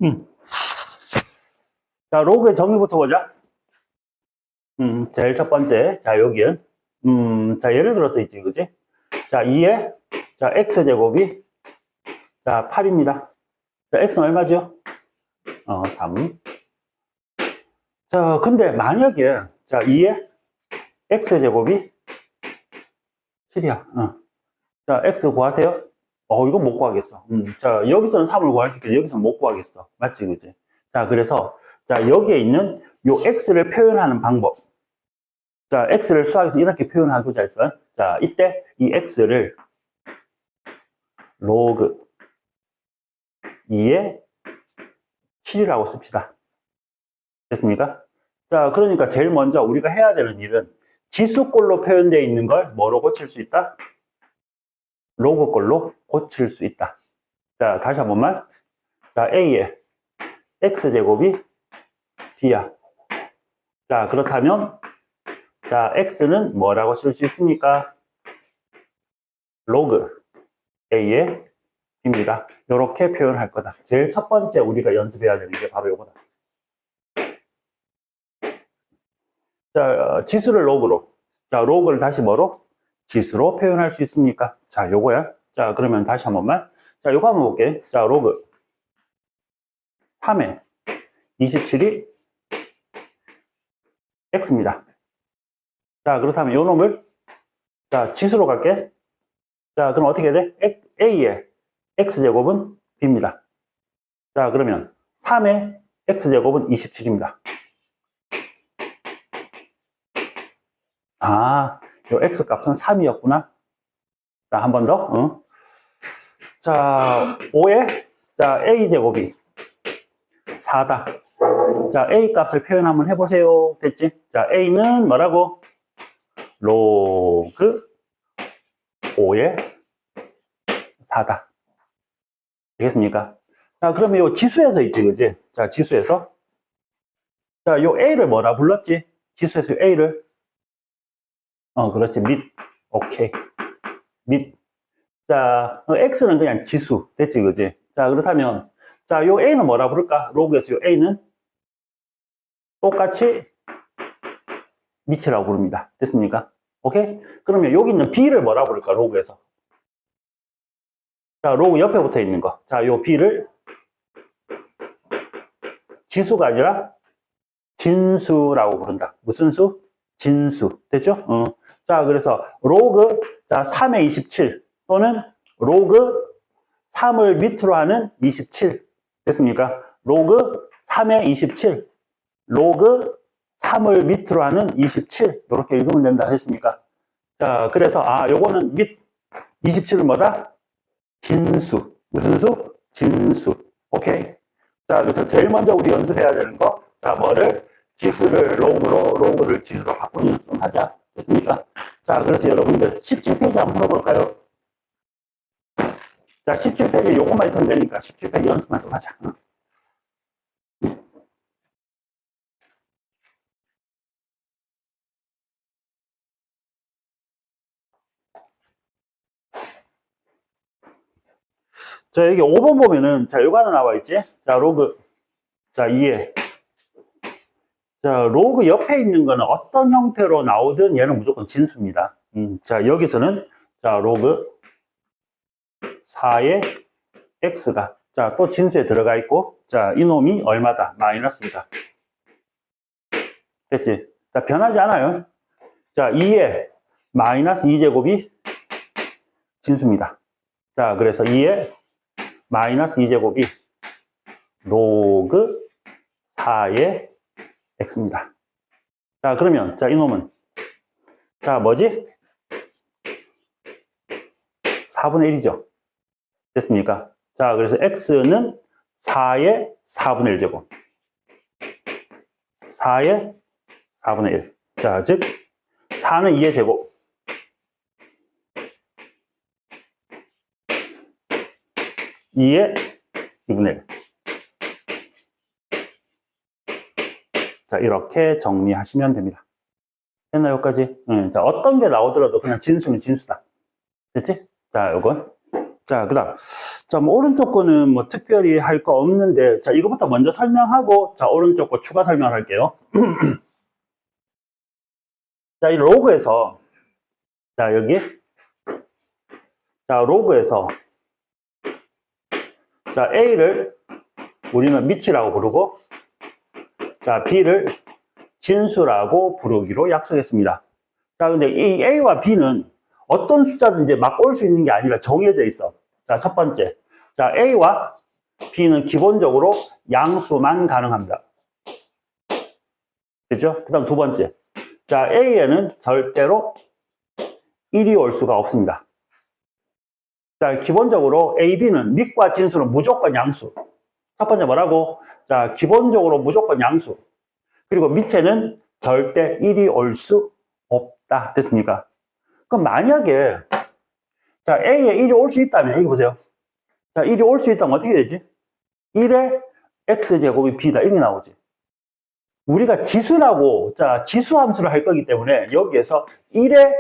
음. 자, 로그의 정의부터 보자. 제일 첫 번째. 자, 여기는. 자, 예를 들어서 있지, 그지? 자, 2에, 자, x제곱이, 자, 8입니다. 자, x는 얼마죠? 3. 자, 근데 만약에, 자, 2에 x제곱이 7이야. 자, x 구하세요? 이건 못 구하겠어. 자, 여기서는 3을 구할 수 있겠지. 여기서는 못 구하겠어. 맞지, 그지? 자, 그래서, 자, 여기에 있는 요 x를 표현하는 방법. 자, x를 수학에서 이렇게 표현하고자 했어. 자, 이때 이 x를 로그 2에 7이라고 씁시다. 됐습니까? 자, 그러니까 제일 먼저 우리가 해야 되는 일은 지수꼴로 표현되어 있는 걸 뭐로 고칠 수 있다? 로그꼴로 고칠 수 있다. 자, 다시 한 번만. 자, a에 x제곱이 b야. 자, 그렇다면 자, x는 뭐라고 쓸 수 있습니까? 로그 a의 b입니다. 이렇게 표현할 거다. 제일 첫 번째 우리가 연습해야 되는 게 바로 이거다. 자, 지수를 로그로. 자, 로그를 다시 뭐로? 지수로 표현할 수 있습니까? 자, 요거야. 자, 그러면 다시 한 번만. 자, 요거 한번 볼게. 자, 로그 3에 27이 x입니다. 자, 그렇다면 요 놈을 자, 지수로 갈게. 자, 그럼 어떻게 해야 돼? a의 x제곱은 b입니다. 자, 그러면 3의 x제곱은 27입니다. 요 x 값은 3이었구나. 자, 한 번 더. 자, 5에 자, a제곱이 4다. 자, a 값을 표현 한번 해보세요. 됐지? 자, a는 뭐라고? 로그 5에 4다. 되겠습니까? 자, 그러면 요 지수에서 있지, 그지? 자, 지수에서. 자, 요 a를 뭐라 불렀지? 지수에서 a를. 그렇지. 오케이. 자, x는 그냥 지수. 됐지, 그지? 자, 그렇다면, 자, 요 a는 뭐라 부를까? 로그에서 요 a는 똑같이 밑이라고 부릅니다. 됐습니까? 오케이? 그러면 여기 있는 b를 뭐라 부를까? 로그에서. 자, 로그 옆에 붙어 있는 거. 자, 요 b를 지수가 아니라 진수라고 부른다. 무슨 수? 진수. 됐죠? 자, 그래서 로그, 자, 3의 27 또는 로그 3을 밑으로 하는 27. 됐습니까? 로그 3의 27. 로그 3을 밑으로 하는 27. 이렇게 읽으면 된다. 됐습니까? 자, 그래서, 요거는 밑 27은 뭐다? 진수. 무슨 수? 진수. 오케이? 자, 그래서 제일 먼저 우리 연습해야 되는 거. 자, 뭐를? 지수를 로그로, 로그를 지수로 바꾸는 연습하자. 됐습니까? 자, 그래서 여러분들 17페이지 한번 풀어볼까요? 자, 17페이지 요것만 있으면 되니까 17페이지 연습만 좀 하자. 자, 여기 5번 보면은, 자, 요거 하나 나와 있지? 자, 로그. 자, 2에. 자, 로그 옆에 있는 거는 어떤 형태로 나오든 얘는 무조건 진수입니다. 자, 여기서는, 자, 로그 4의 x가, 자, 또 진수에 들어가 있고, 자, 이놈이 얼마다? 마이너스이다. 됐지? 자, 변하지 않아요. 자, 2에 마이너스 2제곱이 진수입니다. 자, 그래서 2에 마이너스 2제곱이 로그 4의 x입니다. 자, 그러면, 자, 이놈은, 자, 뭐지? 4분의 1이죠. 됐습니까? 자, 그래서 x는 4의 4분의 1제곱. 4의 4분의 1. 자, 즉, 4는 2의 제곱. 2의 2분의 1. 자, 이렇게 정리하시면 됩니다. 됐나요, 여기까지? 자, 어떤 게 나오더라도 그냥 진수는 진수다. 됐지? 자, 요건. 자, 그 다음. 자, 뭐, 오른쪽 거는 뭐, 특별히 할 거 없는데, 자, 이거부터 먼저 설명하고, 자, 오른쪽 거 추가 설명을 할게요. 자, 이 로그에서, 자, 여기, 자, 로그에서, 자, A를 우리는 미치라고 부르고, 자, B를 진수라고 부르기로 약속했습니다. 자, 근데 이 A와 B는 어떤 숫자든지 막 올 수 있는 게 아니라 정해져 있어. 자, 첫 번째. 자, A와 B는 기본적으로 양수만 가능합니다. 그죠? 그 다음 두 번째. 자, A에는 절대로 1이 올 수가 없습니다. 자, 기본적으로 A, B는 밑과 진수는 무조건 양수. 첫 번째 뭐라고? 자, 기본적으로 무조건 양수. 그리고 밑에는 절대 1이 올 수 없다. 됐습니까? 그럼 만약에, 자, A에 1이 올 수 있다면, 여기 보세요. 자, 1이 올 수 있다면 어떻게 되지? 1의 x제곱이 b다. 이렇게 나오지. 우리가 지수라고, 자, 지수 함수를 할 거기 때문에 여기에서 1의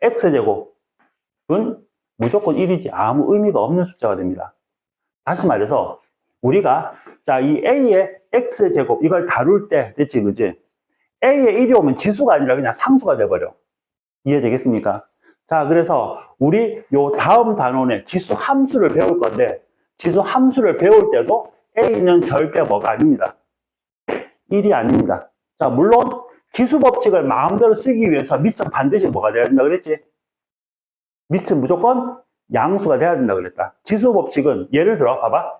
x제곱은 무조건 1이지 아무 의미가 없는 숫자가 됩니다. 다시 말해서 우리가 자, 이 a의 x제곱 이걸 다룰 때 됐지, 그지? a에 1이 오면 지수가 아니라 그냥 상수가 돼버려. 이해되겠습니까? 자, 그래서 우리 요 다음 단원에 지수 함수를 배울 건데 지수 함수를 배울 때도 a는 절대 뭐가 아닙니다. 1이 아닙니다. 자, 물론 지수 법칙을 마음대로 쓰기 위해서 밑은 반드시 뭐가 돼야 된다 그랬지? 밑은 무조건 양수가 돼야 된다 그랬다. 지수 법칙은 예를 들어 봐봐.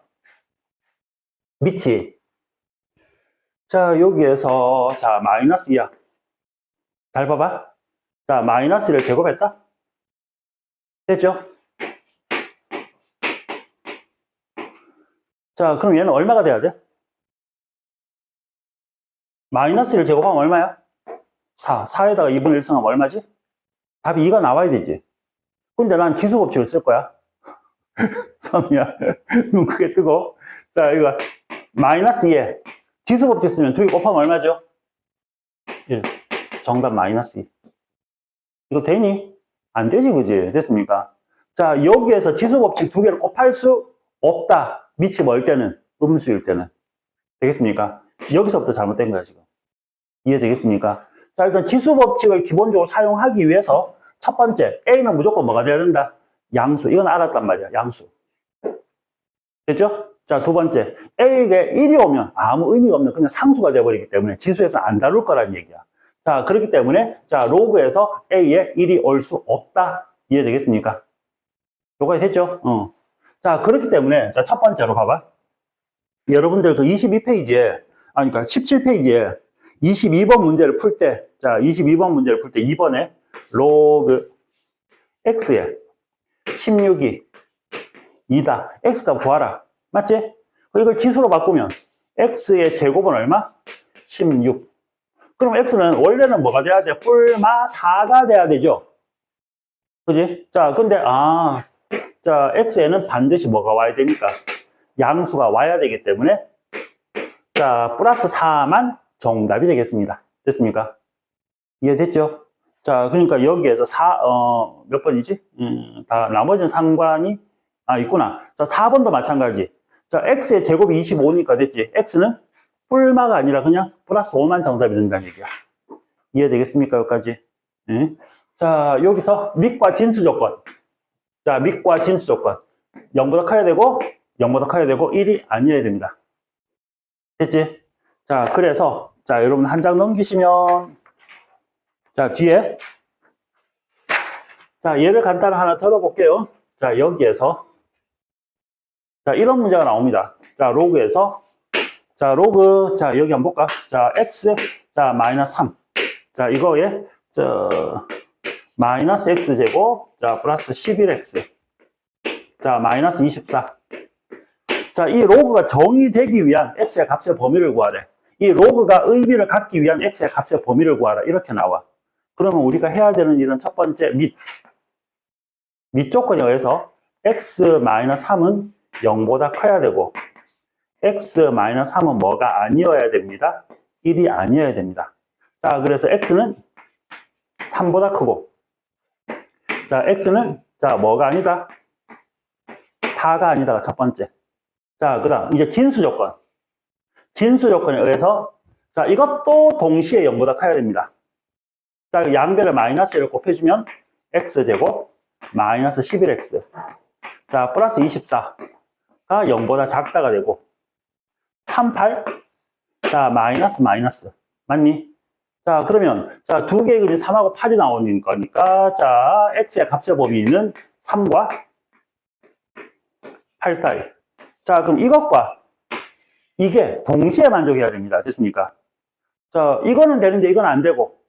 밑이 자, 여기에서 자, 마이너스 2야. 잘 봐봐. 자, 마이너스 1을 제곱했다. 됐죠? 자, 그럼 얘는 얼마가 돼야 돼? 마이너스 1을 제곱하면 얼마야? 4. 4에다가 2분의 1 승하면 얼마지? 답이 2가 나와야 되지. 근데 난 지수 법칙을 쓸 거야. 선우야, 눈 크게 뜨고. 자, 이거 마이너스 2에 지수 법칙 쓰면 2개 곱하면 얼마죠? 1. 정답 마이너스 2. 이거 되니? 안 되지, 그지? 됐습니까? 자, 여기에서 지수 법칙 2개를 곱할 수 없다. 밑이 멀 때는, 음수일 때는. 되겠습니까? 여기서부터 잘못된 거야, 지금. 이해되겠습니까? 자, 일단 지수 법칙을 기본적으로 사용하기 위해서 첫 번째, A는 무조건 뭐가 돼야 된다? 양수. 이건 알았단 말이야, 양수. 됐죠? 자, 두 번째, A에게 1이 오면 아무 의미가 없는 그냥 상수가 되어버리기 때문에 지수에서 안 다룰 거란 얘기야. 자, 그렇기 때문에, 자, 로그에서 A에 1이 올 수 없다. 이해되겠습니까? 요거 됐죠? 자, 그렇기 때문에, 자, 첫 번째로 봐봐. 여러분들 그 22페이지에, 아니, 그러니까 17페이지에 22번 문제를 풀 때, 자, 22번 문제를 풀 때 2번에 로그 x에 16이 2다. x값 구하라. 맞지? 이걸 지수로 바꾸면 x의 제곱은 얼마? 16. 그럼 x는 원래는 뭐가 돼야 돼? 뿔마 4가 돼야 되죠? 그지? 자, 근데, 자, x에는 반드시 뭐가 와야 되니까? 양수가 와야 되기 때문에, 자, 플러스 4만 정답이 되겠습니다. 됐습니까? 이해됐죠? 자, 그러니까 여기에서 몇 번이지? 다, 나머지는 상관이, 있구나. 자, 4번도 마찬가지. 자, x의 제곱이 25니까 됐지? x는 뿔마가 아니라 그냥 플러스 5만 정답이 된다는 얘기야. 이해되겠습니까? 여기까지. 네. 자, 여기서 밑과 진수 조건. 자, 밑과 진수 조건. 0보다 커야 되고, 0보다 커야 되고, 1이 아니어야 됩니다. 됐지? 자, 그래서, 자, 여러분 한 장 넘기시면, 자, 뒤에, 자, 예를 간단히 하나 들어볼게요. 자, 여기에서, 자, 이런 문제가 나옵니다. 자, 로그에서, 자, 로그, 자, 여기 한번 볼까? 자, x, 자, 마이너스 3. 자, 이거에, 마이너스 x제곱, 자, 플러스 11x. 자, 마이너스 24. 자, 이 로그가 정의되기 위한 x의 값의 범위를 구하래. 이 로그가 의미를 갖기 위한 x의 값의 범위를 구하라. 이렇게 나와. 그러면 우리가 해야 되는 일은 첫 번째, 밑 조건에 의해서 x-3은 0보다 커야 되고, x-3은 뭐가 아니어야 됩니다? 1이 아니어야 됩니다. 자, 그래서 x는 3보다 크고, 자, x는, 자, 뭐가 아니다? 4가 아니다가 첫 번째. 자, 그 다음, 이제 진수 조건. 진수 조건에 의해서, 자, 이것도 동시에 0보다 커야 됩니다. 자, 양변을 마이너스 1을 곱해주면, x제곱, 마이너스 11x. 자, 플러스 24가 0보다 작다가 되고, 38, 자, 마이너스. 맞니? 자, 그러면, 자, 두 개의 그림 3하고 8이 나오는 거니까, 자, x의 값의 범위는 3과 8 사이. 자, 그럼 이것과 이게 동시에 만족해야 됩니다. 됐습니까? 자, 이거는 되는데 이건 안 되고,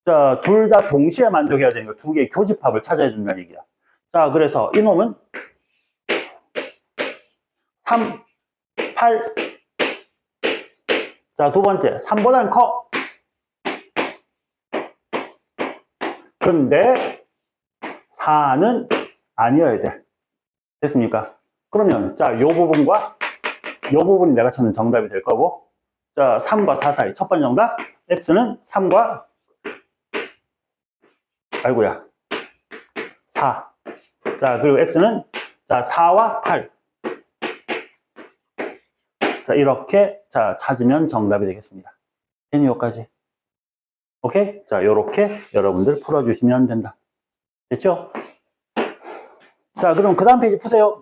자, 둘 다 동시에 만족해야 되는 거, 두 개의 교집합을 찾아야 된다는 얘기야. 자, 그래서 이놈은 3, 8. 자, 두 번째, 3보다는 커. 근데 4는 아니어야 돼. 됐습니까? 그러면, 자, 요 부분과 요 부분이 내가 찾는 정답이 될 거고, 자, 3과 4 사이. 첫 번째 정답, x는 3과, 아이고야, 4. 자, 그리고 x는, 자, 4와 8. 자, 이렇게, 자, 찾으면 정답이 되겠습니다. 됐니, 여기까지? 오케이? 자, 요렇게 여러분들 풀어주시면 된다. 됐죠? 자, 그럼 그 다음 페이지 푸세요.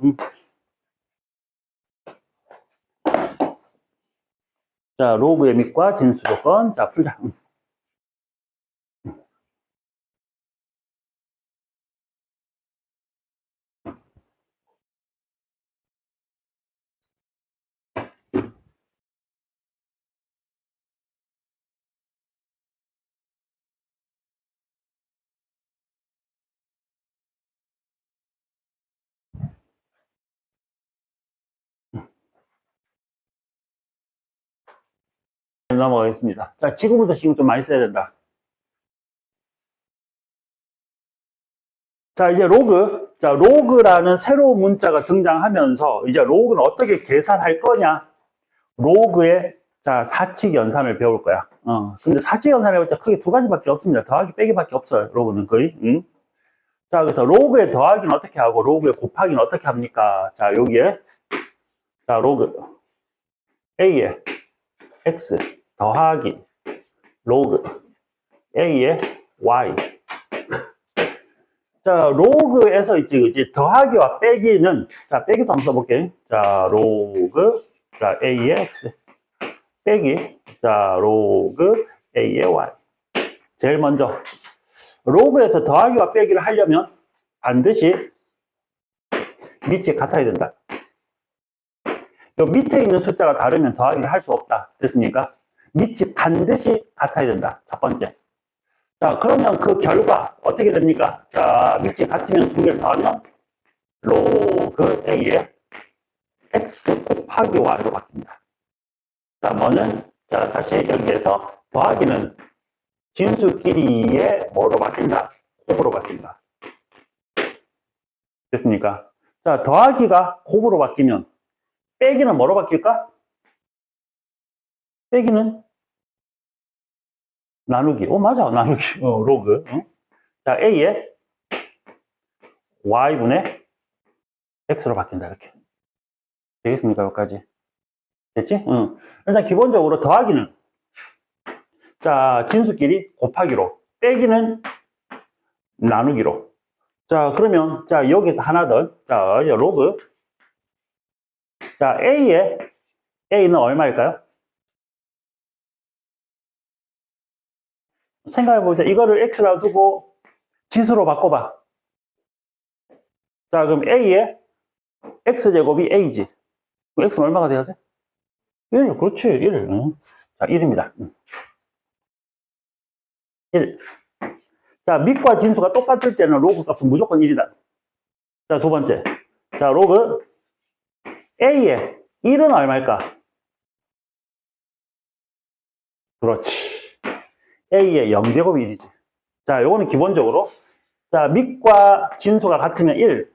자, 로그의 밑과 진수 조건. 자, 풀자. 넘어가겠습니다. 자, 지금부터 신경 좀 많이 써야 된다. 자, 이제 로그. 자, 로그라는 새로운 문자가 등장하면서 이제 로그는 어떻게 계산할 거냐? 로그의, 자, 사칙 연산을 배울 거야. 근데 사칙 연산을 해볼 때 크게 두 가지밖에 없습니다. 더하기, 빼기밖에 없어요. 로그는 거의. 자, 그래서 로그의 더하기는 어떻게 하고, 로그의 곱하기는 어떻게 합니까? 자, 여기에, 자, 로그. A의 X 더하기, 로그. A의 Y. 자, 로그에서 이제 더하기와 빼기는, 자, 빼기도 한번 써볼게. 자, 로그, 자, A의 X. 빼기, 자, 로그, A의 Y. 제일 먼저, 로그에서 더하기와 빼기를 하려면 반드시 밑이 같아야 된다. 요 밑에 있는 숫자가 다르면 더하기를 할 수 없다. 됐습니까? 밑이 반드시 같아야 된다. 첫 번째. 자, 그러면 그 결과 어떻게 됩니까? 자, 밑이 같으면 두 개를 더하면 로그 A의 X 곱하기 Y로 바뀝니다. 자, 뭐는, 자, 다시 여기에서 더하기는 진수끼리의 뭐로 바뀐다? 곱으로 바뀐다. 됐습니까? 자, 더하기가 곱으로 바뀌면 빼기는 뭐로 바뀔까? 빼기는 나누기. 맞아. 나누기. 로그. 자, A의 Y분의 X로 바뀐다. 이렇게. 되겠습니까? 여기까지. 됐지? 일단 기본적으로 더하기는, 자, 진수끼리 곱하기로, 빼기는 나누기로. 자, 그러면, 자, 여기서 하나 더. 자, 로그. 자, A는 얼마일까요? 생각해보자. 이거를 X라 두고 지수로 바꿔봐. 자, 그럼 A의 X제곱이 A지. X는 얼마가 돼야 돼? 1, 그렇지, 1. 자, 1입니다. 1. 자, 밑과 진수가 똑같을 때는 로그 값은 무조건 1이다. 자, 두 번째. 자, 로그 A의 1은 얼마일까? 그렇지. A의 0제곱이 1이지. 자, 요거는 기본적으로. 자, 밑과 진수가 같으면 1.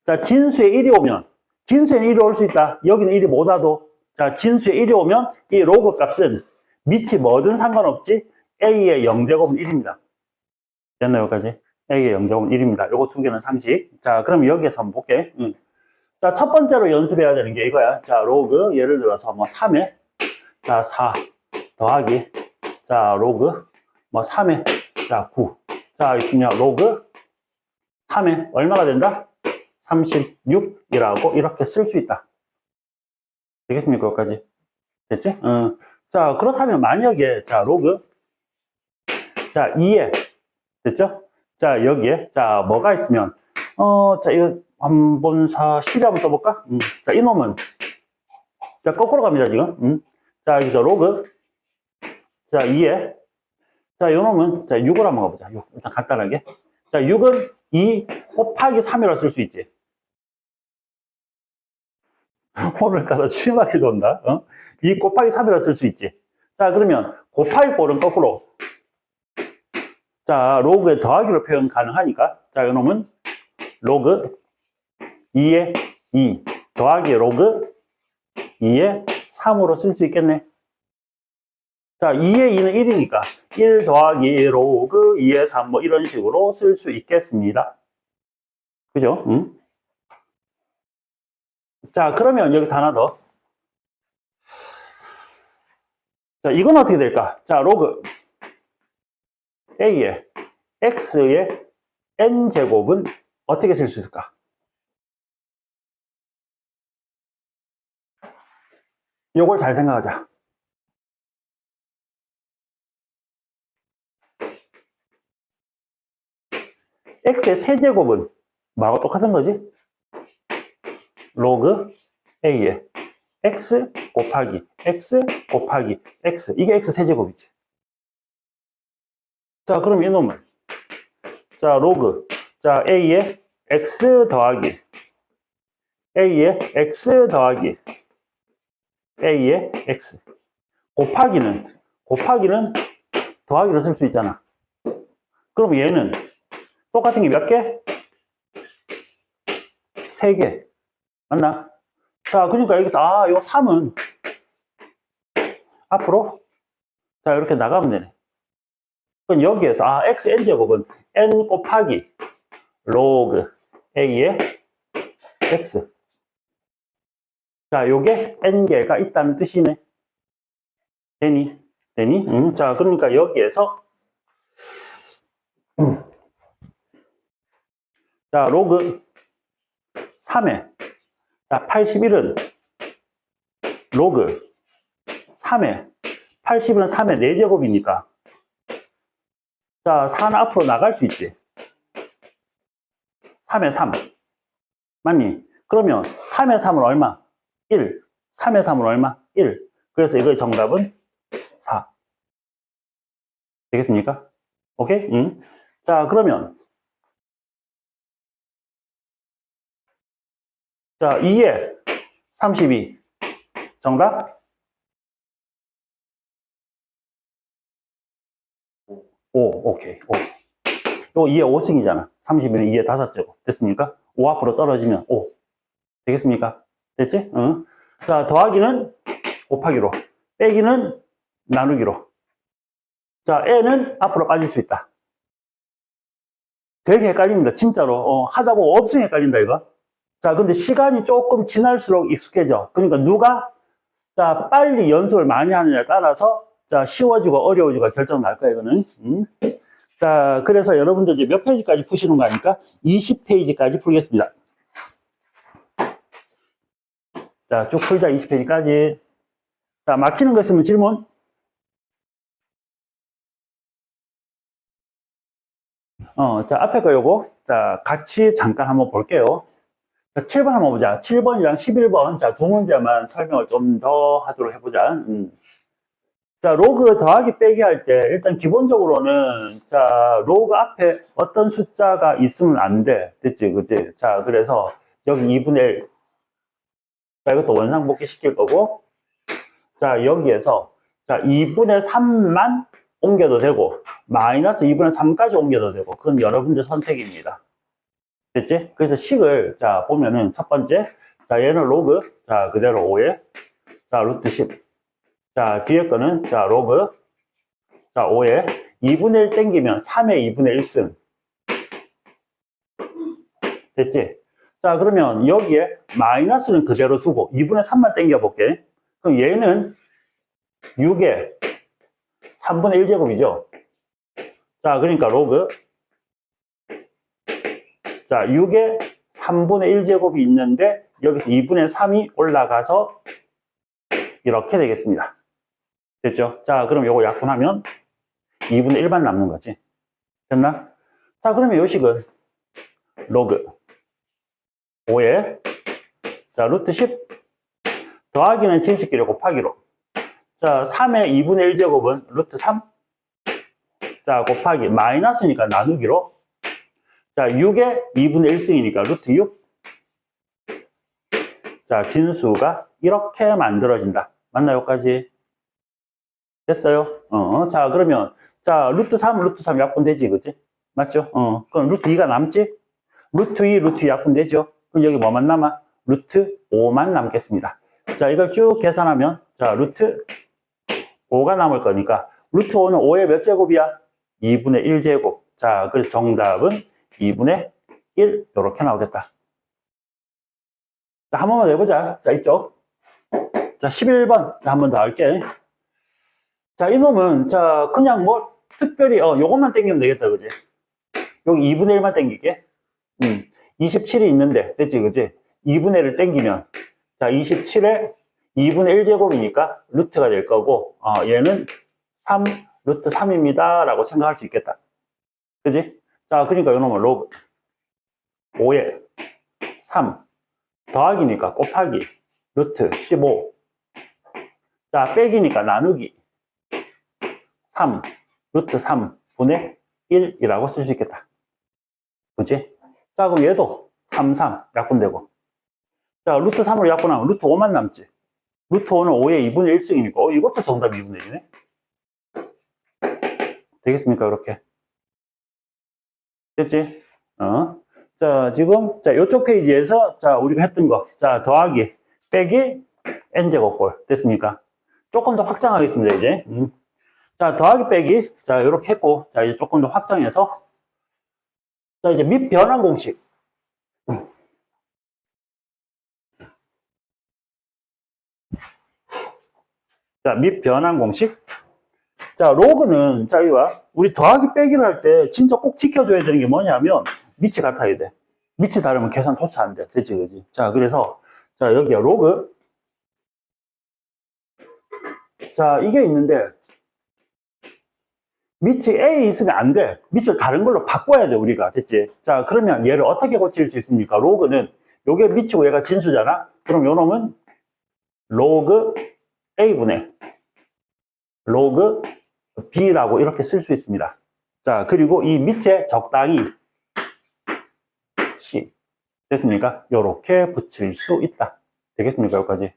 자, 진수에 1이 오면, 진수에 1이 올 수 있다. 여기는 1이 못 와도. 자, 진수에 1이 오면 이 로그 값은 밑이 뭐든 상관없지. A의 0제곱은 1입니다. 됐나요, 여기까지? A의 0제곱은 1입니다. 요거 두 개는 상식. 자, 그럼 여기에서 한번 볼게. 자, 첫 번째로 연습해야 되는 게 이거야. 자, 로그, 예를 들어서 뭐 3에, 자, 4 더하기, 자, 로그, 뭐 3에, 자, 9. 자, 있으면 로그 3에 얼마가 된다? 36이라고 이렇게 쓸 수 있다. 되겠습니까? 여기까지. 됐지? 자, 그렇다면 만약에, 자, 로그, 자, 2에, 됐죠? 자, 여기에, 자, 뭐가 있으면, 자, 이거 한번 10에 한번 써볼까? 자, 이놈은, 자, 거꾸로 갑니다, 지금. 자, 여기서 로그, 자, 2에, 자, 요놈은, 자, 6을 한번 가보자. 6. 일단 간단하게. 자, 6은 2 곱하기 3이라고 쓸 수 있지. 오늘따라 심하게 좋다. 2 곱하기 3이라고 쓸 수 있지. 자, 그러면 곱하기 꼴은 거꾸로. 자, 로그의 더하기로 표현 가능하니까. 자, 이놈은 로그 2에 2 더하기 로그 2에 3으로 쓸 수 있겠네. 자, 2에 2는 1이니까 1 더하기 로그 2에 3 뭐 이런 식으로 쓸 수 있겠습니다. 그죠? 자, 그러면 여기서 하나 더. 자, 이건 어떻게 될까? 자, 로그 A의 X의 N제곱은 어떻게 쓸 수 있을까? 요걸 잘 생각하자. X의 세제곱은 뭐하고 똑같은 거지? 로그 A의 X 곱하기 X 곱하기 X. 이게 X 세제곱이지. 자, 그럼 이놈은, 자, 로그, 자, A의 X 더하기 A의 X 더하기 A의 X. 곱하기는 더하기로 쓸 수 있잖아. 그럼 얘는 똑같은 게 몇 개? 3개. 맞나? 자, 그러니까 여기서, 요 3은 앞으로, 자, 이렇게 나가면 되네. 그럼 여기에서, xn제곱은 n 곱하기 로그 a의 x. 자, 요게 n개가 있다는 뜻이네. 되니? 자, 그러니까 여기에서, 자, 로그 3에, 자, 81은 로그 3에, 80은 3의 4제곱이니까. 자, 4는 앞으로 나갈 수 있지. 3의 3. 맞니? 그러면 3의 3은 얼마? 1. 3의 3은 얼마? 1. 그래서 이거의 정답은 4. 되겠습니까? 오케이? 자, 그러면 자, 2에 32. 정답? 5. 오케이. 5. 요 2에 5승이잖아. 32는 2에 5제곱. 됐습니까? 5 앞으로 떨어지면 5. 되겠습니까? 됐지? 자, 더하기는 곱하기로. 빼기는 나누기로. 자, n은 앞으로 빠질 수 있다. 되게 헷갈립니다. 진짜로. 하다 보면 엄청 헷갈린다, 이거. 자, 근데 시간이 조금 지날수록 익숙해져. 그러니까 누가, 자, 빨리 연습을 많이 하느냐에 따라서, 자, 쉬워지고 어려워지고 결정 날 거야, 이거는. 자, 그래서 여러분들 이제 몇 페이지까지 푸시는 거 아닙니까? 20페이지까지 풀겠습니다. 자, 쭉 풀자, 20페이지까지. 자, 막히는 거 있으면 질문. 자, 앞에 거 요거. 자, 같이 잠깐 한번 볼게요. 자, 7번 한번 보자. 7번이랑 11번. 자, 두 문제만 설명을 좀 더 하도록 해보자. 자, 로그 더하기 빼기 할 때, 일단 기본적으로는, 자, 로그 앞에 어떤 숫자가 있으면 안 돼. 됐지, 그치? 자, 그래서 여기 2분의 1. 자, 이것도 원상복귀 시킬 거고. 자, 여기에서, 자, 2분의 3만 옮겨도 되고, 마이너스 2분의 3까지 옮겨도 되고, 그건 여러분들 선택입니다. 됐지? 그래서 식을, 자, 보면은 첫 번째, 자, 얘는 로그, 자, 그대로 5에, 자, 루트 10. 자, 뒤에 거는, 자, 로그, 자, 5에 2분의 1 땡기면 3의 2분의 1승. 됐지? 자, 그러면 여기에 마이너스는 그대로 두고 2분의 3만 땡겨볼게. 그럼 얘는 6의 3분의 1제곱이죠. 자, 그러니까 로그. 자, 6의 3분의 1제곱이 있는데 여기서 2분의 3이 올라가서 이렇게 되겠습니다. 됐죠? 자, 그럼 요거 약분하면 2분의 1만 남는 거지. 됐나? 자, 그러면 요 식은 로그 5에 자, 루트 10 더하기는 진수끼리 곱하기로 자, 3의 2분의 1제곱은 루트 3 자, 곱하기 마이너스니까 나누기로 자, 6의 2분의 1승이니까 루트 6 자, 진수가 이렇게 만들어진다. 맞나요? 여기까지? 됐어요? 자, 그러면 자, 루트 3 약분되지, 그치? 맞죠? 그럼 루트 2가 남지? 루트 2 약분되죠? 그럼 여기 뭐만 남아? 루트 5만 남겠습니다. 자, 이걸 쭉 계산하면 자, 루트 5가 남을 거니까 루트 5는 5의 몇 제곱이야? 2분의 1제곱. 자, 그래서 정답은 2분의 1 이렇게 나오겠다. 자, 한 번만 더 해보자. 자, 이쪽. 자, 11번. 자, 한 번 더 할게. 자, 이놈은 자, 그냥 뭐 특별히 요것만 땡기면 되겠다. 그지? 여기 2분의 1만 땡길게. 27이 있는데 됐지, 그지? 2분의 1을 땡기면 자, 27에 2분의 1제곱이니까 루트가 될 거고 얘는 3 루트 3입니다 라고 생각할 수 있겠다. 그지? 자, 그러니까 이놈은 로그 5에 3 더하기니까 곱하기 루트 15 자, 빼기니까 나누기 3 루트 3분의 1이라고 쓸 수 있겠다. 그지? 자, 그럼 얘도 3 약분되고 자, 루트 3으로 약분하면 루트 5만 남지. 루트 5는 5의 2분의 1승이니까 이것도 정답 2분의 1이네. 되겠습니까? 그렇게 됐지? 자, 지금 자, 이쪽 페이지에서 자, 우리가 했던 거 자, 더하기 빼기 n제곱꼴 됐습니까? 조금 더 확장하겠습니다. 이제 자, 더하기 빼기 자, 이렇게 했고 자, 이제 조금 더 확장해서 자, 이제 밑 변환 공식 자, 밑 변환 공식 자, 로그는 자, 이와 우리 더하기 빼기를 할 때 진짜 꼭 지켜줘야 되는 게 뭐냐면 밑이 같아야 돼. 밑이 다르면 계산조차 안 돼. 그치, 그치? 자, 그래서 자, 여기야 로그 자, 이게 있는데 밑이 A 있으면 안 돼. 밑을 다른 걸로 바꿔야 돼, 우리가. 됐지? 자, 그러면 얘를 어떻게 고칠 수 있습니까? 로그는 요게 밑이고 얘가 진수잖아? 그럼 요 놈은 로그 A분의 로그 B라고 이렇게 쓸 수 있습니다. 자, 그리고 이 밑에 적당히 C. 됐습니까? 요렇게 붙일 수 있다. 되겠습니까? 여기까지.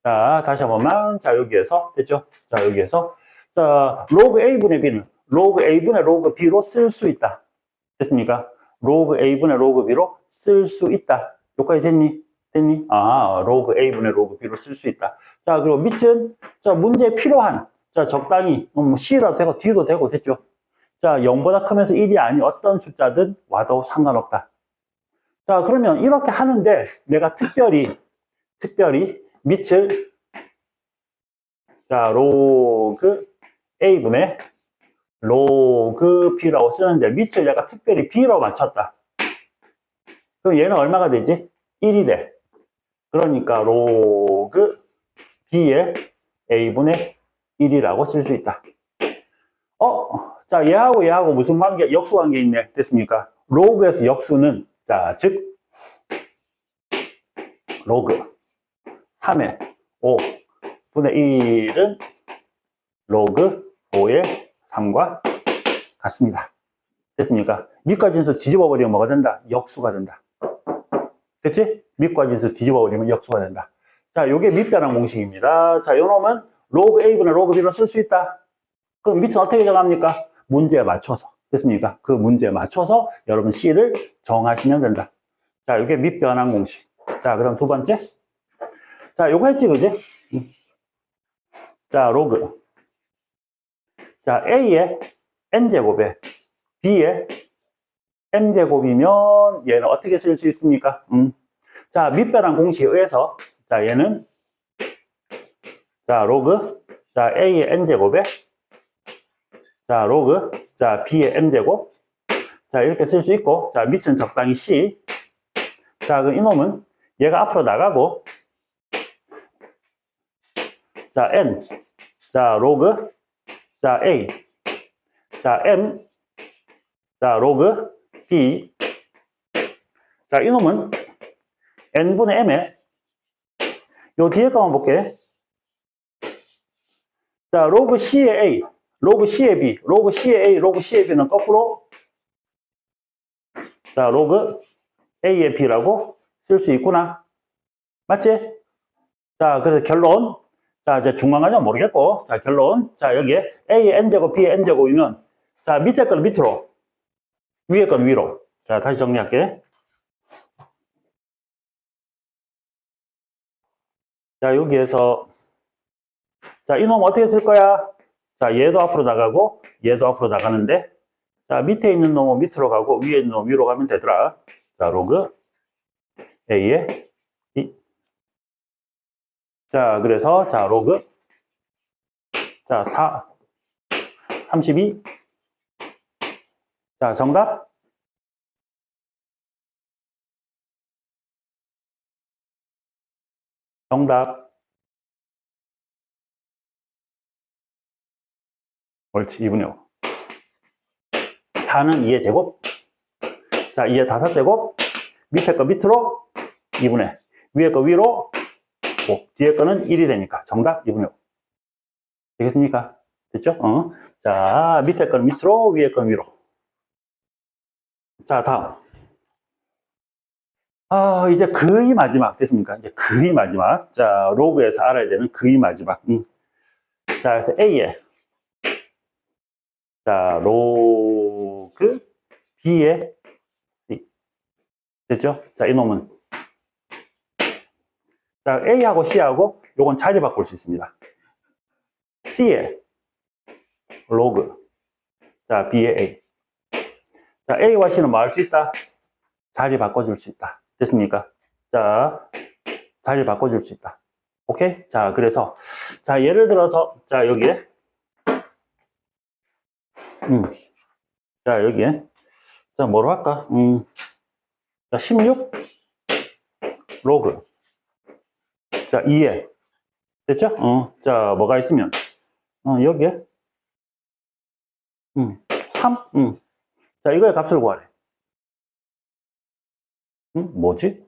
자, 다시 한 번만. 자, 여기에서. 됐죠? 자, 여기에서. 자, 로그 A분의 B는 로그 A분의 로그 B로 쓸 수 있다. 됐습니까? 로그 A분의 로그 B로 쓸 수 있다. 여기까지 됐니? 됐니? 로그 A분의 로그 B로 쓸 수 있다. 자, 그리고 밑은, 자, 문제에 필요한, 자, 적당히, 뭐 C라도 되고, D도 되고, 됐죠? 자, 0보다 크면서 1이 아닌 어떤 숫자든 와도 상관없다. 자, 그러면 이렇게 하는데, 내가 특별히, 밑을, 자, 로그 A분의 로그 B라고 쓰는데, 밑을 내가 특별히 B로 맞췄다. 그럼 얘는 얼마가 되지? 1이 돼. 그러니까 로그 B의 A분의 1이라고 쓸 수 있다. 자, 얘하고 무슨 관계? 역수 관계 있네. 됐습니까? 로그에서 역수는, 자, 즉, 로그 3의 5분의 1은 로그 5의 3과 같습니다. 됐습니까? 밑과 진수 뒤집어 버리면 뭐가 된다? 역수가 된다. 됐지? 밑과 진수 뒤집어 버리면 역수가 된다. 자, 요게 밑변환 공식입니다. 자, 요 놈은 로그 A분의 로그 B로 쓸 수 있다. 그럼 밑은 어떻게 정합니까? 문제에 맞춰서. 됐습니까? 그 문제에 맞춰서 여러분 C를 정하시면 된다. 자, 이게 밑변환 공식. 자, 그럼 두 번째. 자, 요거 했지, 그지? 자, 로그. 자, A의 N제곱에 B의 M제곱이면 얘는 어떻게 쓸 수 있습니까? 자, 밑변환 공식에 의해서, 자, 얘는, 자, 로그, 자, A의 N제곱에, 자, 로그, 자, B의 M제곱, 자, 이렇게 쓸 수 있고, 자, 밑은 적당히 C. 자, 그럼 이놈은 얘가 앞으로 나가고, 자, N, 자, 로그, 자, A, 자, M, 자, 로그, B. 자, 이놈은 N분의 M에, 요 뒤에 거만 볼게. 자, 로그 C의 A, 로그 C의 B, 로그 C의 A, 로그 C의 B는 거꾸로, 자, 로그 A의 B라고 쓸 수 있구나. 맞지? 자, 그래서 결론. 자, 이제 중간까지는 모르겠고, 자, 결론. 자, 여기에 A의 N제곱, B의 N제곱이면, 자, 밑에 거는 밑으로, 위에 거는 위로. 자, 다시 정리할게. 자, 여기에서, 자, 이놈 어떻게 쓸 거야? 자, 얘도 앞으로 나가고, 얘도 앞으로 나가는데, 자, 밑에 있는 놈은 밑으로 가고, 위에 있는 놈은 위로 가면 되더라. 자, 로그 A의 B. 자, 그래서, 자, 로그, 자, 32. 자, 정답. 정답. 옳지, 2분의 5. 4는 2의 제곱. 자, 2의 5제곱. 밑에 거 밑으로 2분의. 위에 거 위로 5. 뒤에 거는 1이 되니까. 정답 2분의 5. 되겠습니까? 됐죠? 자, 밑에 거는 밑으로, 위에 거는 위로. 자, 다음. 이제 거의 마지막. 됐습니까? 이제 거의 마지막. 자, 로그에서 알아야 되는 거의 마지막. 자, 그래서 A에. 자, 로그 B에 C. 됐죠? 자, 이놈은. 자, A하고 C하고 요건 자리 바꿀 수 있습니다. C에 로그. 자, B에 A. 자, A와 C는 뭐 할 수 있다? 자리 바꿔줄 수 있다. 됐습니까? 자, 자리 바꿔줄 수 있다. 오케이? 자, 그래서, 자, 예를 들어서, 자, 여기에, 자, 여기에, 자, 뭐로 할까? 자, 16 로그. 자, 2에. 됐죠? 자, 뭐가 있으면, 여기에, 3, 자, 이거의 값을 구하래. 뭐지?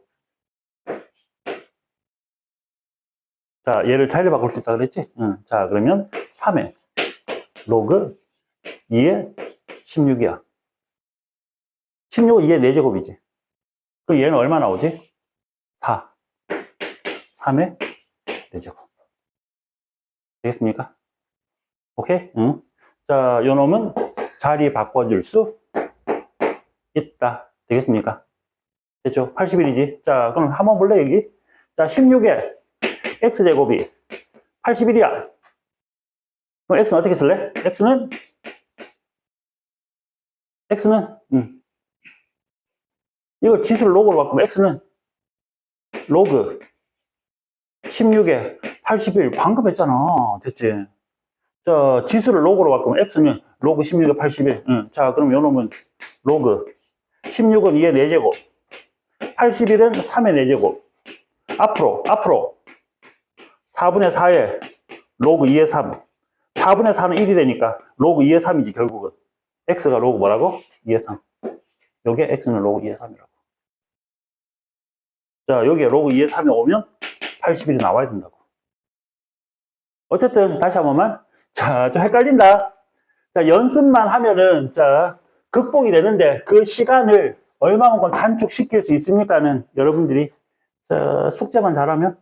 자, 얘를 자리 바꿀 수 있다 그랬지? 자, 그러면 3에 로그 2에 16이야. 16은 2의 4제곱이지. 그럼 얘는 얼마 나오지? 4. 3의 4제곱. 되겠습니까? 오케이? 자, 요 놈은 자리 바꿔줄 수 있다. 되겠습니까? 됐죠? 81이지. 자, 그럼 한번 볼래, 여기? 자, 16에 x제곱이 81이야. 그럼 x는 어떻게 쓸래? x는, 이걸 지수를 로그로 바꾸면 x는 로그 16에 81. 방금 했잖아. 됐지? 자, 지수를 로그로 바꾸면 x는 로그 16에 81. 자, 그럼 요 놈은 로그 16은 2의 4제곱. 81은 3의 4제곱. 앞으로 4분의 4에 로그 2의 3. 4분의 4는 1이 되니까 로그 2의 3이지, 결국은. x가 로그 뭐라고? 2의 3. 요게 x는 로그 2의 3이라고. 자, 여기에 로그 2의 3이 오면 81이 나와야 된다고. 어쨌든 다시 한 번만. 자, 좀 헷갈린다. 자, 연습만 하면은 자, 극복이 되는데 그 시간을 얼마만큼 단축시킬 수 있습니까는 여러분들이 자, 숙제만 잘하면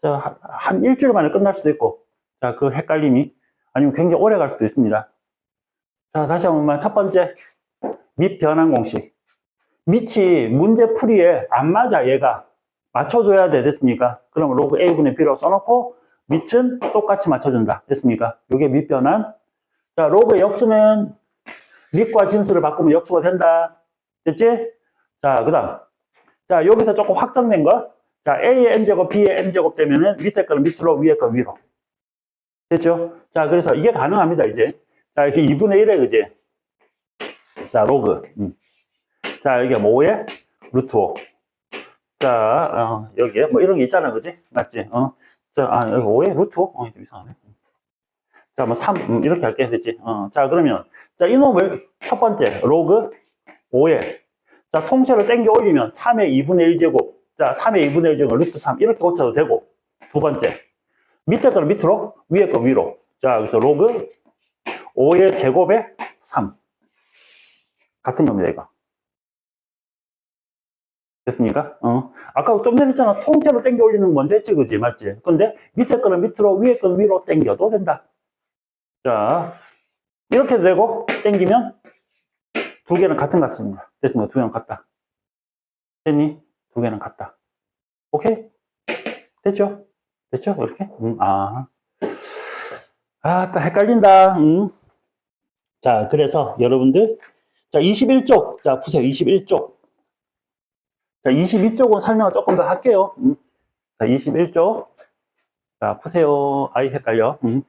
자, 한 일주일 만에 끝날 수도 있고, 자, 그 헷갈림이 아니면 굉장히 오래 갈 수도 있습니다. 자, 다시 한 번만. 첫 번째, 밑 변환 공식. 밑이 문제 풀이에 안 맞아, 얘가. 맞춰줘야 돼. 됐습니까? 그럼 로그 A분의 B라고 써놓고 밑은 똑같이 맞춰준다. 됐습니까? 이게 밑 변환. 자, 로그의 역수는 밑과 진수를 바꾸면 역수가 된다. 됐지? 자, 그 다음. 자, 여기서 조금 확정된 거. 자, A의 N제곱, B의 N제곱 되면은 밑에 거는 밑으로, 위에 거 위로. 됐죠? 자, 그래서 이게 가능합니다, 이제. 자, 이게 2분의 1에, 그지? 자, 로그. 자, 여기 5에 루트 5. 자, 여기에 뭐 이런 게 있잖아, 그지? 맞지? 자, 여기 5에 루트 5? 좀 이상하네. 자, 뭐 3, 이렇게 할게, 됐지? 자, 그러면, 자, 이놈을 첫 번째, 로그 5에, 자, 통째로 땡겨 올리면 3의 2분의 1제곱, 자, 3의 2분의 1제곱 루트 3, 이렇게 고쳐도 되고, 두 번째, 밑에 거는 밑으로, 위에 거 위로. 자, 그래서 로그 5의 제곱에 3. 같은 겁니다, 이거. 됐습니까? 아까 좀 전에 했잖아. 통째로 땡겨 올리는 거 먼저 했지, 그지? 맞지? 근데 밑에 거는 밑으로, 위에 거는 위로 땡겨도 된다. 자, 이렇게 되고, 땡기면 두 개는 같은 값입니다. 됐습니다. 두 개는 같다. 됐니? 두 개는 같다. 오케이? 됐죠? 됐죠? 이렇게? 딱 헷갈린다. 자, 그래서 여러분들, 자, 21쪽. 자, 푸세요. 21쪽. 자, 22쪽은 설명을 조금 더 할게요. 자, 21쪽. 자, 푸세요. 아이, 헷갈려. 음.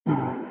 음.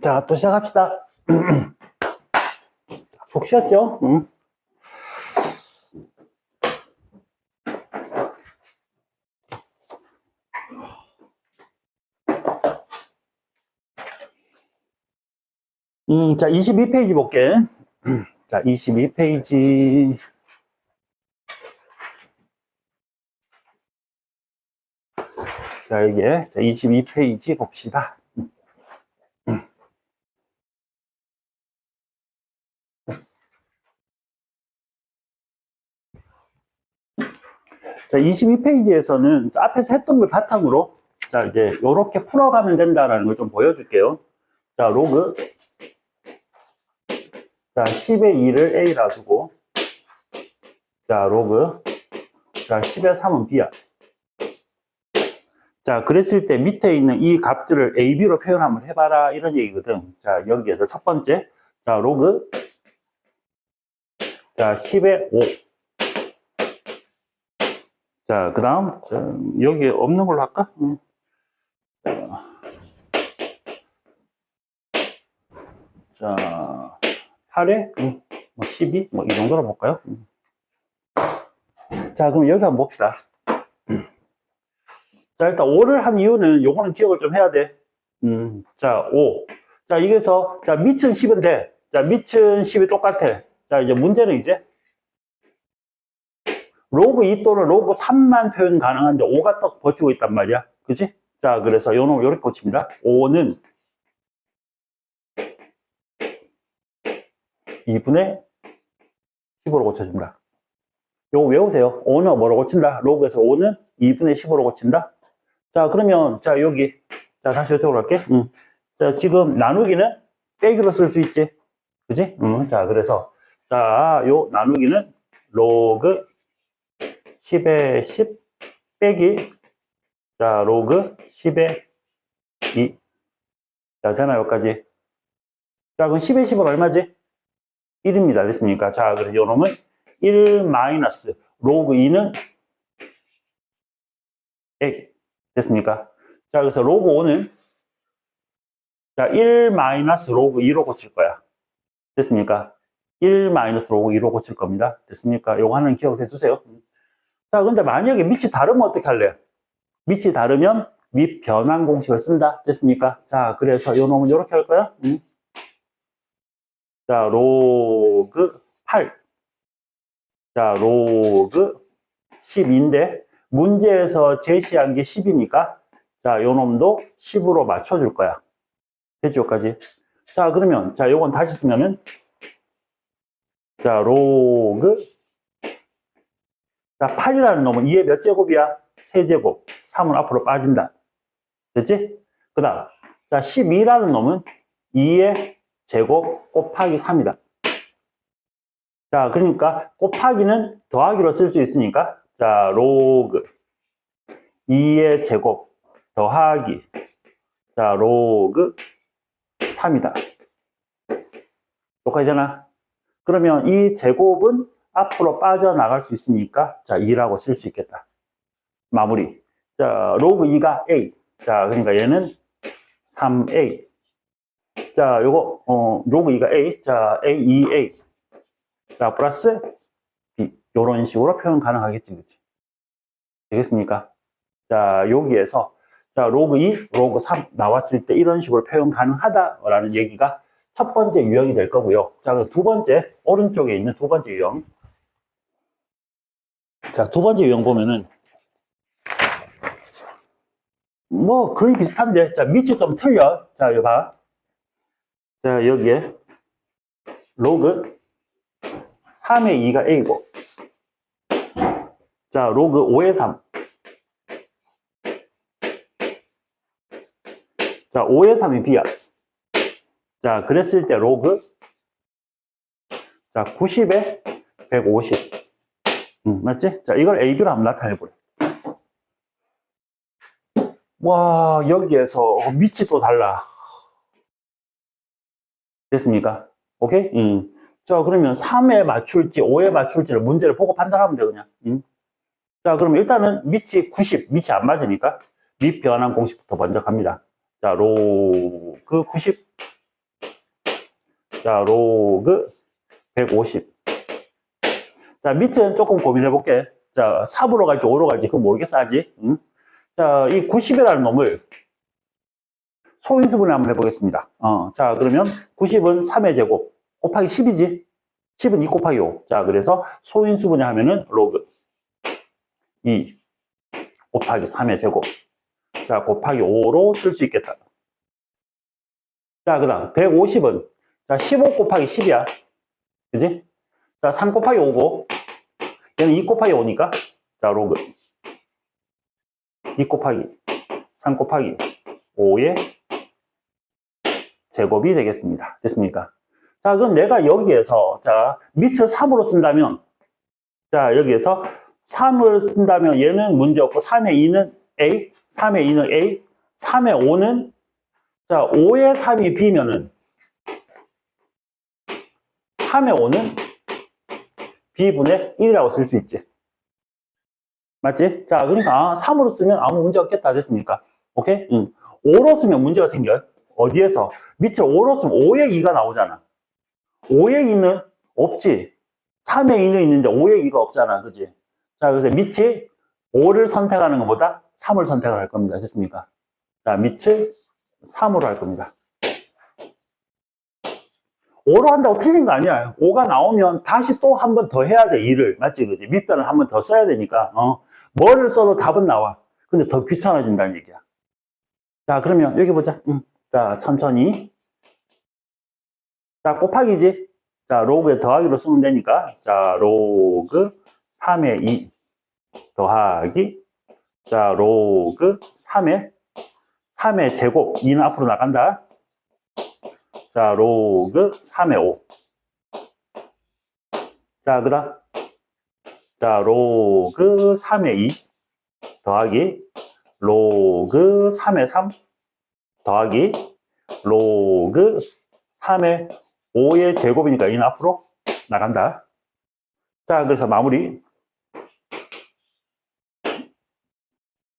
자, 또 시작합시다. 푹 쉬었죠? 자, 22페이지 볼게. 자, 22페이지. 자, 이게 22페이지 봅시다. 자, 22페이지에서는 앞에서 했던 걸 바탕으로 자, 이제 요렇게 풀어가면 된다라는 걸 좀 보여줄게요. 자, 로그 자, 10의 2를 A라 두고 자, 로그 자, 10의 3은 B야. 자, 그랬을 때 밑에 있는 이 값들을 A, B로 표현 한번 해봐라 이런 얘기거든. 자, 여기에서 첫 번째 자, 로그 자, 10의 5 자, 그 다음 여기 없는 걸로 할까? 자, 8에 12? 뭐 이 정도로 볼까요? 자, 그럼 여기 한번 봅시다. 자, 일단 5를 한 이유는 요거는 기억을 좀 해야 돼. 자, 5. 자, 여기서 자, 밑은 10은 돼. 자, 밑은 10이 똑같아. 자, 이제 문제는 이제 로그 2 또는 로그 3만 표현 가능한데 5가 딱 버티고 있단 말이야. 그치? 자, 그래서 요 놈을 이렇게 고칩니다. 5는 2분의 10으로 고쳐줍니다. 요거 외우세요. 5는 뭐로 고친다? 로그에서 5는 2분의 10으로 고친다. 자, 그러면, 자, 여기. 자, 다시 이쪽으로 갈게. 자, 지금 나누기는 빼기로 쓸 수 있지. 그지? 자, 그래서, 자, 요 나누기는 로그 10의 10 빼기, 자, 로그 10의 2. 자, 되나, 여기까지? 자, 그럼 10의 10은 얼마지? 1입니다. 됐습니까? 자, 그래서 요 놈은 1 마이너스 로그 2는 A. 됐습니까? 자, 그래서 로그 5는 자, 1 마이너스 로그 2로 고칠 거야. 됐습니까? 1 마이너스 로그 2로 고칠 겁니다. 됐습니까? 요거 하나는 기억해 두세요. 자, 근데 만약에 밑이 다르면 어떻게 할래요? 밑이 다르면 밑 변환 공식을 쓴다. 됐습니까? 자, 그래서 요 놈은 요렇게 할 거야. 자, 로그 8. 자, 로그 10인데 문제에서 제시한 게 10이니까 자, 요 놈도 10으로 맞춰줄 거야. 됐죠, 여기까지? 자, 그러면 자, 요건 다시 쓰면은 자, 로그 자, 8이라는 놈은 2의 몇 제곱이야? 3제곱. 3은 앞으로 빠진다. 됐지? 그 다음 자, 12라는 놈은 2의 제곱 곱하기 3이다. 자, 그러니까 곱하기는 더하기로 쓸 수 있으니까 자, 로그 2의 제곱 더하기 자, 로그 3이다. 똑같이 되나? 그러면 이 제곱은 앞으로 빠져나갈 수 있으니까 자, 2라고 쓸 수 있겠다. 마무리. 자, 로그 2가 A. 자, 그러니까 얘는 3A. 자, 요거 로그 2가 A. 자, A, 2A. 자, 플러스 B. 요런 식으로 표현 가능하겠지, 그치? 되겠습니까? 자, 여기에서 자, 로그 2, 로그 3 나왔을 때 이런 식으로 표현 가능하다라는 얘기가 첫 번째 유형이 될 거고요. 자, 그럼 두 번째, 오른쪽에 있는 두 번째 유형. 자, 두 번째 유형 보면은 뭐 거의 비슷한데, 자, 밑이 좀 틀려. 자, 여기 봐. 자, 여기에 로그 3의 2가 A고, 자, 로그 5의 3. 자, 5의 3이 B야. 자, 그랬을 때 로그 자, 90에 150. 맞지? 자, 이걸 AB로 한번 나타내보래. 와, 여기에서 밑이 또 달라. 됐습니까? 오케이? 자, 그러면 3에 맞출지 5에 맞출지를 문제를 보고 판단하면 돼, 그냥. 자, 그러면 일단은 밑이 90, 밑이 안 맞으니까 밑 변환 공식부터 먼저 갑니다. 자, 로그 90. 자, 로그 150. 자, 밑은 조금 고민해 볼게. 자, 3으로 갈지 5로 갈지 그건 모르겠어, 아직. 응? 자, 이 90이라는 놈을 소인수분해 한번 해보겠습니다. 자, 그러면 90은 3의 제곱 곱하기 10이지? 10은 2 곱하기 5. 자, 그래서 소인수분해 하면은 로그 2 곱하기 3의 제곱. 자, 곱하기 5로 쓸 수 있겠다. 자, 그 다음 150은 자, 15 곱하기 10이야. 그지? 자, 3 곱하기 5고 얘는 2 곱하기 5니까 자, 로그 2 곱하기 3 곱하기 5의 제곱이 되겠습니다. 됐습니까? 자, 그럼 내가 여기에서 자, 밑을 3으로 쓴다면 자, 여기에서 3을 쓴다면 얘는 문제없고 3의 2는 A, 3의 2는 A, 3의 5는 자, 5의 3이 B면은 3의 5는 B분의 1이라고 쓸 수 있지. 맞지? 자, 그러니까 3으로 쓰면 아무 문제 없겠다. 됐습니까? 오케이? 응. 5로 쓰면 문제가 생겨요. 어디에서? 밑에 5로 쓰면 5의 2가 나오잖아. 5의 2는 없지. 3의 2는 있는데 5의 2가 없잖아. 그지? 자, 그래서 밑이 5를 선택하는 것보다 3을 선택할 겁니다. 됐습니까? 자, 밑을 3으로 할 겁니다. 5로 한다고 틀린 거 아니야. 5가 나오면 다시 또 한 번 더 해야 돼, 일을. 맞지? 그지? 밑변을 한 번 더 써야 되니까, 뭐를 써도 답은 나와. 근데 더 귀찮아진다는 얘기야. 자, 그러면 여기 보자. 자, 천천히. 자, 곱하기지? 자, 로그에 더하기로 쓰면 되니까. 자, 로그 3의 2 더하기. 자, 로그 3의 제곱. 2는 앞으로 나간다. 자, 로그 3의 5. 자, 그 다음. 자, 로그 3의 2 더하기 로그 3의 3 더하기 로그 3의 5의 제곱이니까 이는 앞으로 나간다. 자, 그래서 마무리.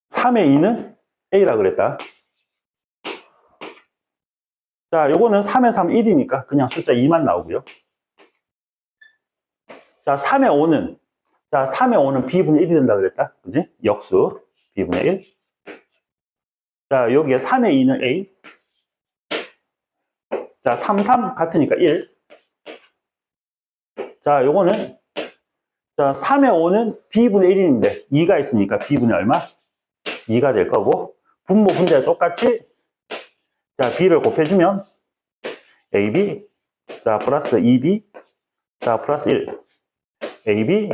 3의 2는 A라 그랬다. 자, 요거는 3의 3 1이니까 그냥 숫자 2만 나오고요. 자, 3의 5는 자, 3의 5는 B분의 1이 된다 그랬다. 그지? 역수 B분의 1. 자, 여기에 3의 2는 A. 자, 3, 3 같으니까 1. 자, 요거는 자, 3의 5는 B분의 1인데 2가 있으니까 B분의 얼마? 2가 될 거고 분모 분자 똑같이 자, B를 곱해주면 AB 자, 플러스 2B 자, 플러스 1 AB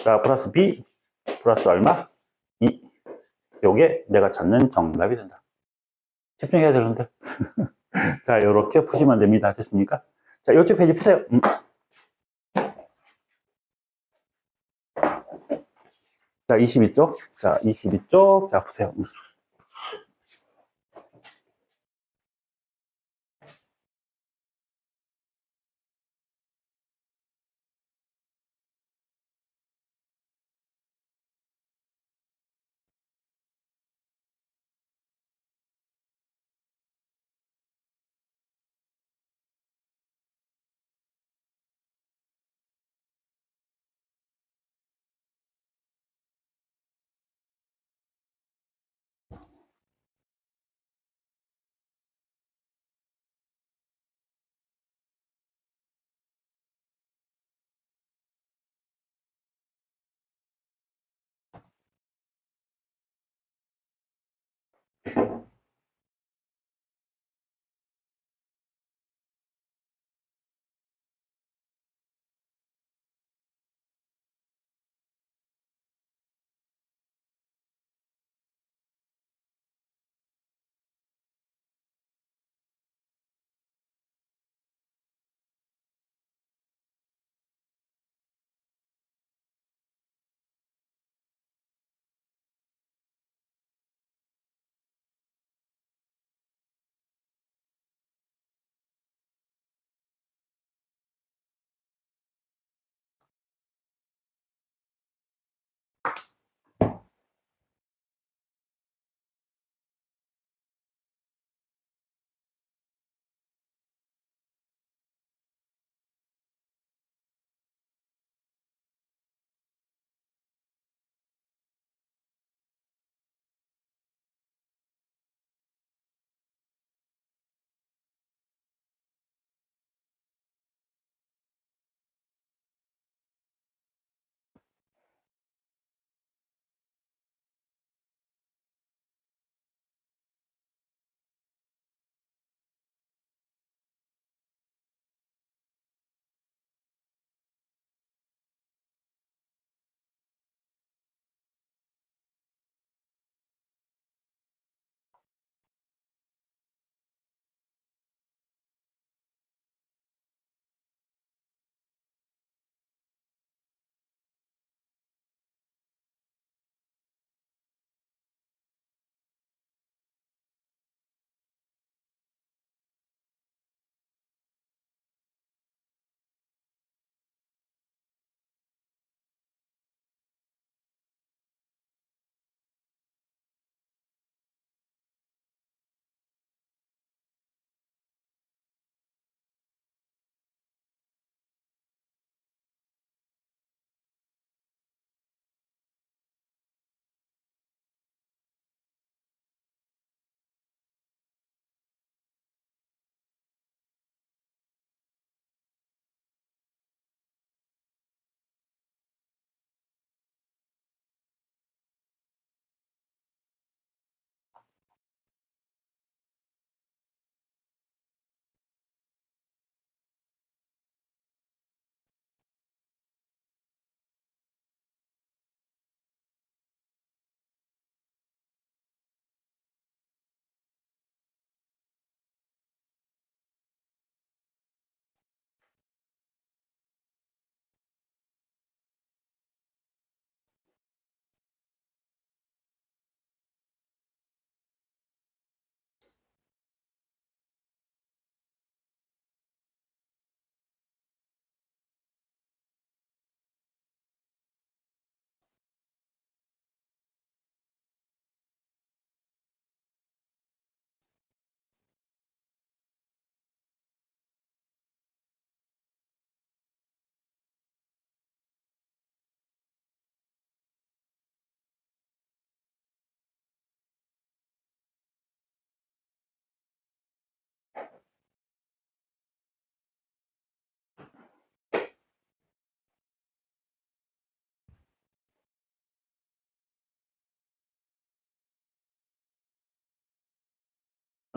자, 플러스 B 플러스 얼마? 2. 요게 내가 찾는 정답이 된다. 집중해야 되는데. 자, 요렇게 푸시면 됩니다. 됐습니까? 자, 이쪽 페이지 푸세요. 자, 22쪽. 자, 22쪽. 자, 푸세요.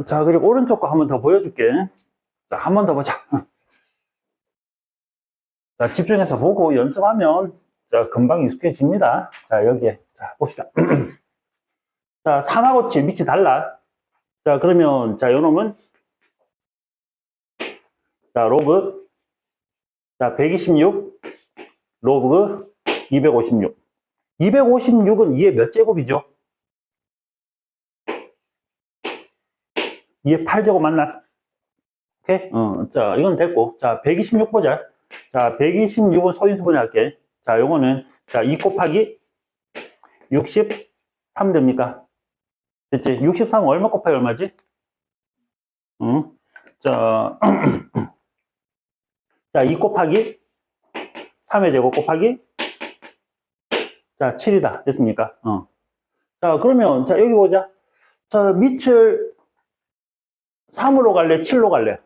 자, 그리고 오른쪽 거 한 번 더 보여줄게. 자, 한 번 더 보자. 자, 집중해서 보고 연습하면, 자, 금방 익숙해집니다. 자, 여기에. 자, 봅시다. 자, 3하고 7 밑이 달라. 자, 그러면, 자, 요 놈은, 자, 로그, 자, 126, 로그 256. 256은 2의 몇 제곱이죠? 2의 8제곱 맞나? 오케이? 자, 이건 됐고. 자, 126 보자. 자, 126은 소인수분해 할게. 자, 요거는, 자, 2 곱하기 63 됩니까? 됐지? 63은 얼마 곱하기 얼마지? 자, 자, 2 곱하기 3의 제곱 곱하기 자, 7이다. 됐습니까? 자, 그러면, 자, 여기 보자. 자, 밑을 3으로 갈래? 7로 갈래?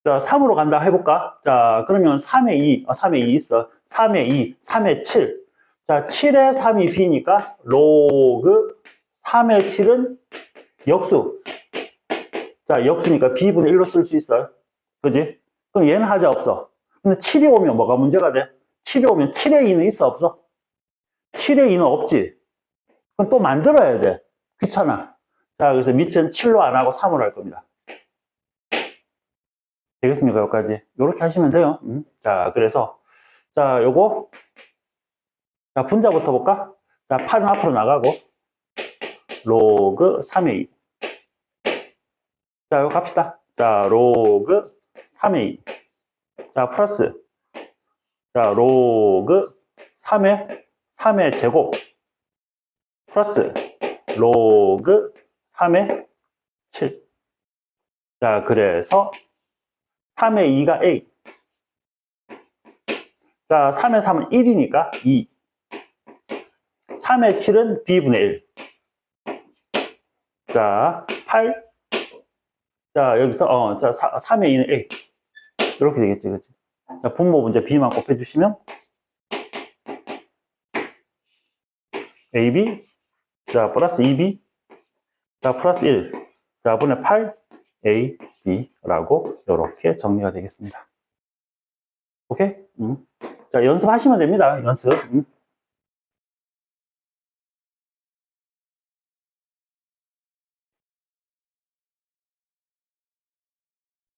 자, 3으로 간다 해볼까? 자, 그러면 3의 2, 3의 2 있어. 3의 2, 3의 7. 자, 7의 3이 b니까, 로그 3의 7은 역수. 자, 역수니까 b분의 1로 쓸 수 있어. 그지? 그럼 얘는 하자 없어. 근데 7이 오면 뭐가 문제가 돼? 7이 오면 7의 2는 있어 없어? 7의 2는 없지. 그럼 또 만들어야 돼. 귀찮아. 자, 그래서 밑은 7로 안 하고 3으로 할 겁니다. 되겠습니까? 여기까지. 요렇게 하시면 돼요. 자, 그래서, 자, 요거. 자, 분자부터 볼까? 자, 8은 앞으로 나가고, 로그 3의 2. 자, 요거 갑시다. 자, 로그 3의 2. 자, 플러스. 자, 로그 3의 제곱. 플러스. 로그 3의 7. 자, 그래서 3의 2가 A. 자, 3의 3은 1이니까 2. 3의 7은 B분의 1. 자, 8. 자, 여기서, 자, 3의 2는 A. 이렇게 되겠지, 그치? 자, 분모 문제 B만 곱해주시면 AB. 자, 플러스 2B. 자, 플러스 1. 자, 분의 8. A, B라고 이렇게 정리가 되겠습니다. 오케이? 자, 연습하시면 됩니다. 연습.